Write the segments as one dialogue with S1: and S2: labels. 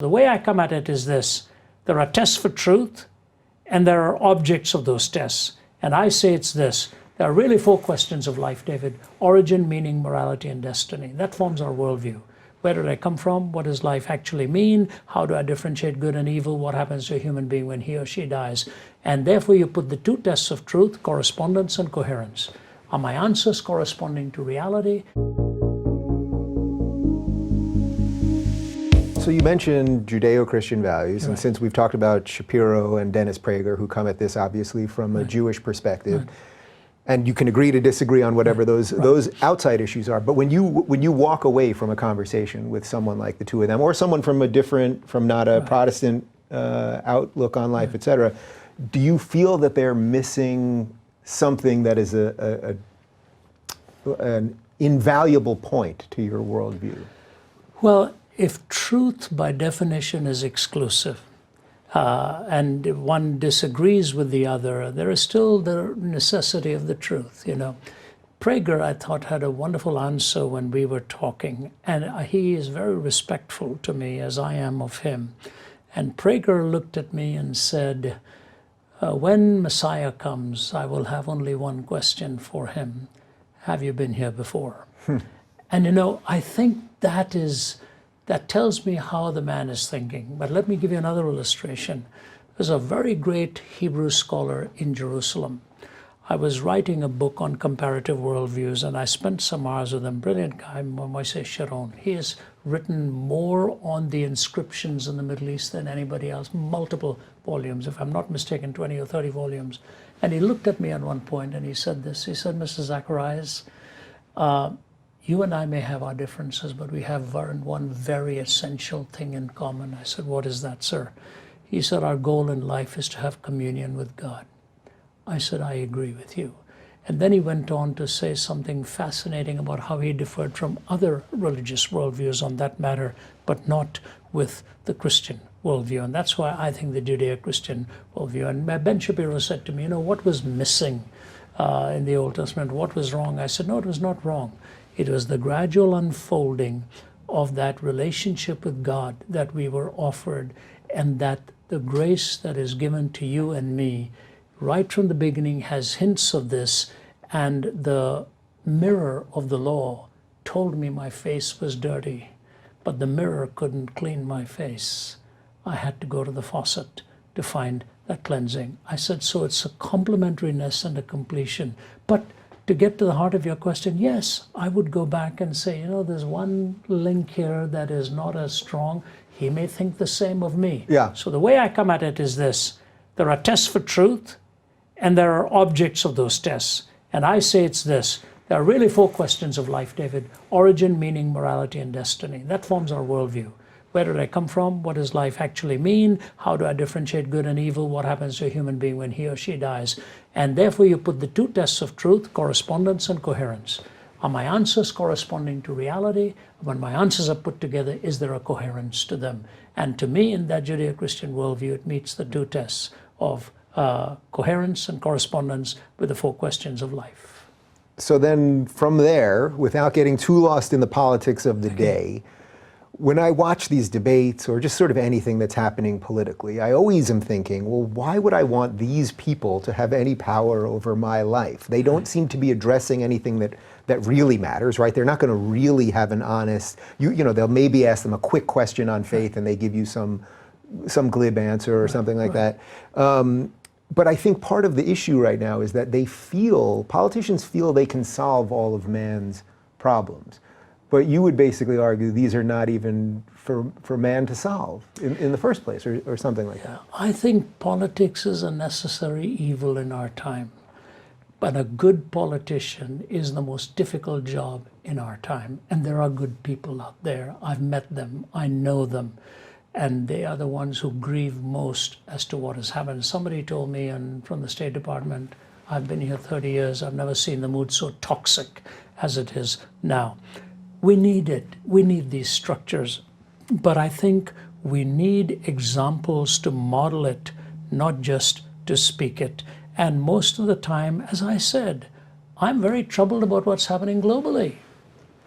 S1: The way I come at it is this: there are tests for truth, and there are objects of those tests. And I say it's this: there are really 4 questions of life, David. Origin, meaning, morality, and destiny. That forms our worldview. Where did I come from? What does life actually mean? How do I differentiate good and evil? What happens to a human being when he or she dies? And therefore you put the 2 tests of truth: correspondence and coherence. Are my answers corresponding to reality?
S2: So you mentioned Judeo-Christian values,
S1: Right.
S2: and since we've talked about Shapiro and Dennis Prager, who come at this obviously from a Jewish perspective, and you can agree to disagree on whatever those outside issues are, but when you walk away from a conversation with someone like the 2 of them, or someone from not a Protestant outlook on life, etc., do you feel that they're missing something that is an invaluable point to your worldview?
S1: Well, if truth by definition is exclusive, and one disagrees with the other, there is still the necessity of the truth, you know. Prager, I thought, had a wonderful answer when we were talking, and he is very respectful to me, as I am of him. And Prager looked at me and said, when Messiah comes, I will have only one question for him: have you been here before? And you know, I think that tells me how the man is thinking. But let me give you another illustration. There's a very great Hebrew scholar in Jerusalem. I was writing a book on comparative worldviews, and I spent some hours with him. Brilliant guy, Moishe Sharon. He has written more on the inscriptions in the Middle East than anybody else, multiple volumes, if I'm not mistaken, 20 or 30 volumes. And he looked at me at one point and he said this. He said, Mr. Zacharias, you and I may have our differences, but we have one very essential thing in common. I said, what is that, sir? He said, our goal in life is to have communion with God. I said, I agree with you. And then he went on to say something fascinating about how he differed from other religious worldviews on that matter, but not with the Christian worldview. And that's why I think the Judeo-Christian worldview. And Ben Shapiro said to me, you know, what was missing in the Old Testament? What was wrong? I said, no, it was not wrong. It was the gradual unfolding of that relationship with God that we were offered, and that the grace that is given to you and me right from the beginning has hints of this. And the mirror of the law told me my face was dirty, but the mirror couldn't clean my face. I had to go to the faucet to find that cleansing. I said, so it's a complementariness and a completion. But to get to the heart of your question, yes, I would go back and say, you know, there's one link here that is not as strong. He may think the same of me.
S2: Yeah.
S1: So the way I come at it is this: there are tests for truth, and there are objects of those tests. And I say it's this: there are really 4 questions of life, David. Origin, meaning, morality, and destiny. That forms our worldview. Where did I come from? What does life actually mean? How do I differentiate good and evil? What happens to a human being when he or she dies? And therefore you put the 2 tests of truth: correspondence and coherence. Are my answers corresponding to reality? When my answers are put together, is there a coherence to them? And to me, in that Judeo-Christian worldview, it meets the 2 tests of coherence and correspondence with the 4 questions of life.
S2: So then from there, without getting too lost in the politics of the day, when I watch these debates or just sort of anything that's happening politically, I always am thinking, well, why would I want these people to have any power over my life? They don't seem to be addressing anything that really matters, right? They're not going to really have an honest, you know, they'll maybe ask them a quick question on faith and they give you some glib answer or something like that. But I think part of the issue right now is that politicians feel they can solve all of man's problems. But you would basically argue these are not even for man to solve in the first place, or something like that.
S1: I think politics is a necessary evil in our time. But a good politician is the most difficult job in our time. And there are good people out there. I've met them. I know them. And they are the ones who grieve most as to what has happened. Somebody told me from the State Department, I've been here 30 years, I've never seen the mood so toxic as it is now. We need it. We need these structures. But I think we need examples to model it, not just to speak it. And most of the time, as I said, I'm very troubled about what's happening globally.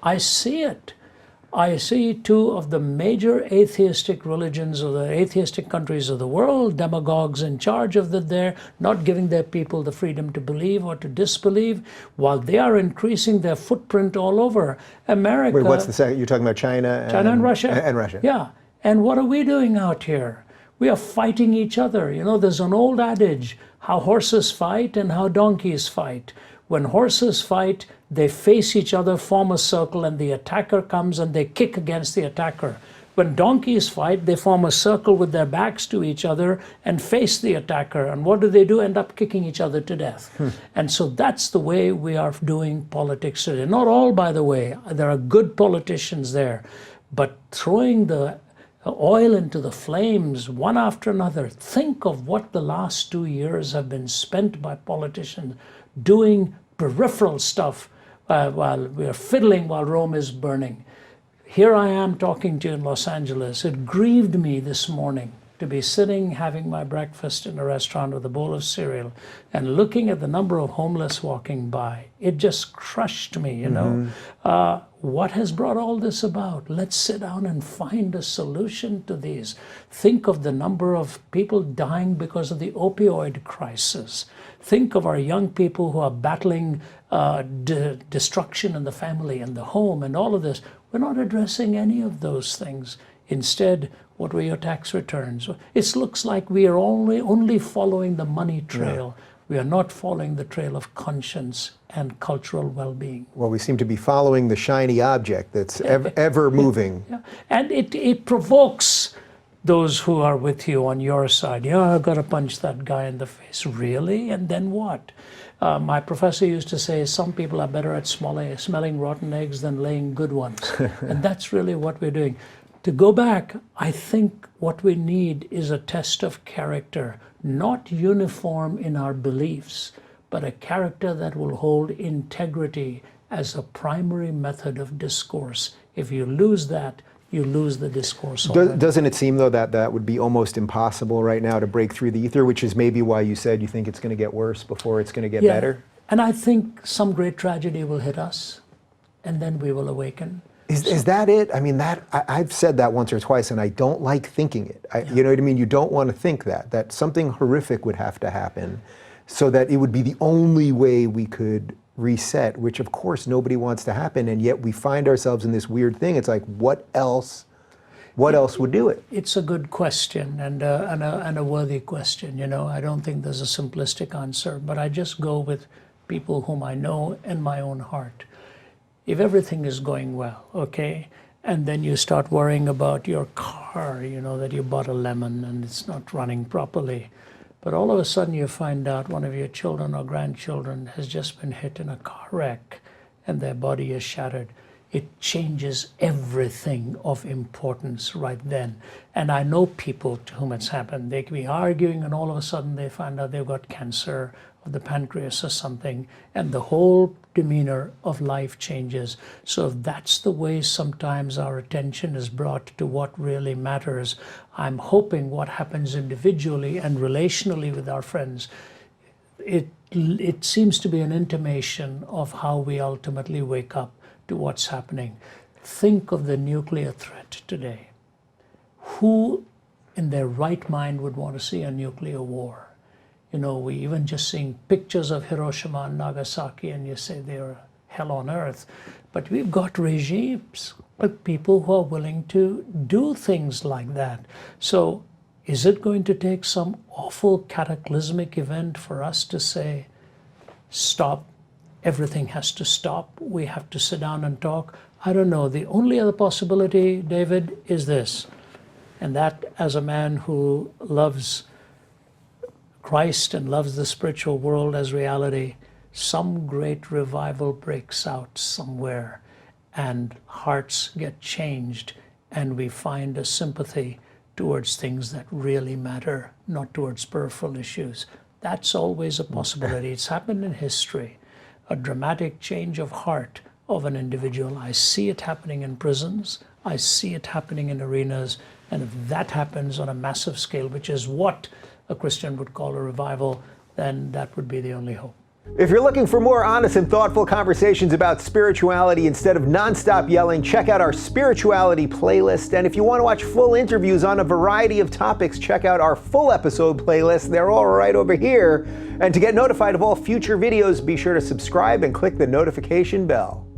S1: I see it. I see two of the major atheistic religions or the atheistic countries of the world, demagogues in charge of there, not giving their people the freedom to believe or to disbelieve, while they are increasing their footprint all over America.
S2: Wait, what's the second? You're talking about China
S1: and Russia?
S2: And Russia.
S1: Yeah. And what are we doing out here? We are fighting each other. You know, there's an old adage, how horses fight and how donkeys fight. When horses fight, they face each other, form a circle, and the attacker comes and they kick against the attacker. When donkeys fight, they form a circle with their backs to each other and face the attacker. And what do? End up kicking each other to death. And so that's the way we are doing politics today. Not all, by the way. There are good politicians there. But throwing the oil into the flames one after another. Think of what the last 2 years have been spent by politicians doing peripheral stuff while we are fiddling while Rome is burning. Here I am talking to you in Los Angeles. It grieved me this morning to be sitting having my breakfast in a restaurant with a bowl of cereal and looking at the number of homeless walking by. It just crushed me, you know. What has brought all this about? Let's sit down and find a solution to these. Think of the number of people dying because of the opioid crisis. Think of our young people who are battling destruction in the family and the home and all of this. We're not addressing any of those things. Instead, what were your tax returns? It looks like we are only following the money trail. Yeah. We are not following the trail of conscience and cultural well-being.
S2: Well, we seem to be following the shiny object that's ever moving.
S1: Yeah. And it provokes those who are with you on your side. Yeah, I've got to punch that guy in the face. Really? And then what? My professor used to say some people are better at smelling rotten eggs than laying good ones. And that's really what we're doing. To go back, I think what we need is a test of character, not uniform in our beliefs, but a character that will hold integrity as a primary method of discourse. If you lose that, you lose the discourse.
S2: Doesn't it seem, though, that that would be almost impossible right now to break through the ether, which is maybe why you said you think it's going to get worse before it's going to get better?
S1: And I think some great tragedy will hit us, and then we will awaken.
S2: Is that it? I mean, I've said that once or twice, and I don't like thinking it. You know what I mean? You don't want to think that something horrific would have to happen so that it would be the only way we could reset, which of course nobody wants to happen, and yet we find ourselves in this weird thing. It's like, what else would do it?
S1: It's a good question and a worthy question. You know, I don't think there's a simplistic answer, but I just go with people whom I know in my own heart. If everything is going well, okay, and then you start worrying about your car, you know, that you bought a lemon and it's not running properly, but all of a sudden you find out one of your children or grandchildren has just been hit in a car wreck and their body is shattered. It changes everything of importance right then. And I know people to whom it's happened. They can be arguing and all of a sudden they find out they've got cancer of the pancreas or something, and the whole demeanor of life changes. So if that's the way sometimes our attention is brought to what really matters, I'm hoping what happens individually and relationally with our friends, it seems to be an intimation of how we ultimately wake up to what's happening. Think of the nuclear threat today. Who in their right mind would want to see a nuclear war? You know, we even just seeing pictures of Hiroshima and Nagasaki, and you say they're hell on earth. But we've got regimes with people who are willing to do things like that. So is it going to take some awful cataclysmic event for us to say, stop, everything has to stop, we have to sit down and talk? I don't know. The only other possibility, David, is this, and that as a man who loves Christ and loves the spiritual world as reality, some great revival breaks out somewhere and hearts get changed and we find a sympathy towards things that really matter, not towards peripheral issues. That's always a possibility. It's happened in history, a dramatic change of heart of an individual. I see it happening in prisons, I see it happening in arenas, and if that happens on a massive scale, which is what a Christian would call a revival, then that would be the only hope.
S2: If you're looking for more honest and thoughtful conversations about spirituality instead of nonstop yelling, check out our spirituality playlist. And if you want to watch full interviews on a variety of topics, check out our full episode playlist. They're all right over here. And to get notified of all future videos, be sure to subscribe and click the notification bell.